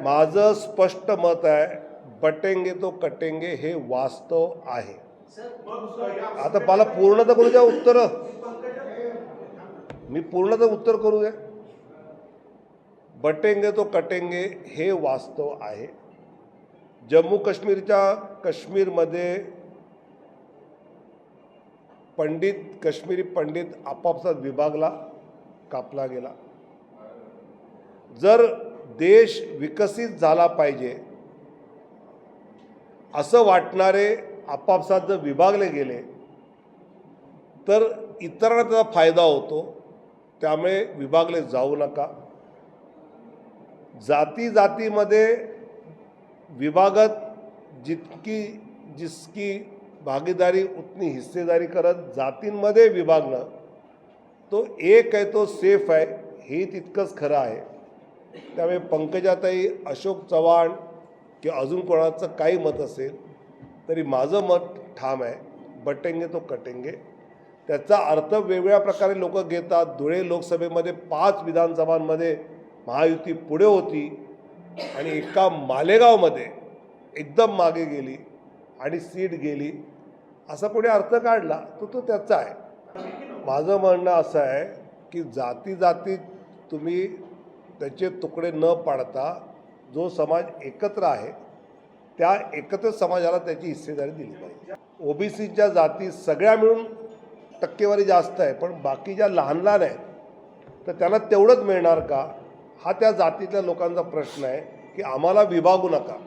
माझं स्पष्ट मत आहे, बटेंगे तो कटेंगे हे वास्तव आहे. आता मला पूर्ण तर करू द्या उत्तर, मी पूर्ण तर उत्तर करू द्या. बटेंगे तो कटेंगे हे वास्तव आहे. जम्मू काश्मीरमध्ये काश्मीरी पंडित आपापसात विभागला, कापला गेला. जर देश विकसित झाला पाहिजे असं वाटणारे आपापसात जर विभागले गेले तर इतरांना त्याचा फायदा होतो. त्यामुळे विभागले जाऊ नका. जाती जातीमध्ये विभागत जिसकी भागीदारी उतनी हिस्सेदारी करत जातींमध्ये विभागणं तो एक आहे, तो सेफ आहे, हे तितकंच खरं आहे. त्यामुळे पंकजाताई, अशोक चव्हाण किंवा अजून कोणाचं काही मत असेल तरी माझं मत ठाम आहे, बटेंगे तो कटेंगे. त्याचा अर्थ वेगवेगळ्या प्रकारे लोक घेतात. धुळे लोकसभेमध्ये 5 विधानसभांमध्ये महायुती पुढे होती आणि एका मालेगावमध्ये एकदम मागे गेली आणि सीट गेली, असा कोणी अर्थ काढला तो त्याचा आहे. माझं म्हणणं असं आहे की जाती जाती तुम्ही त्याचे तुकडे न पाडता जो समाज एकत्र आहे त्या एकत्र समाजाला त्याची हिस्सेदारी दिली पाहिजे. ओबीसीच्या जाती सगळ्या मिळून टक्केवारी जास्त आहे, पण बाकी ज्या लहान लहान आहेत तर त्यांना तेवढंच मिळणार का, हा त्या जातीतल्या लोकांचा प्रश्न आहे की आम्हाला विभागू नका.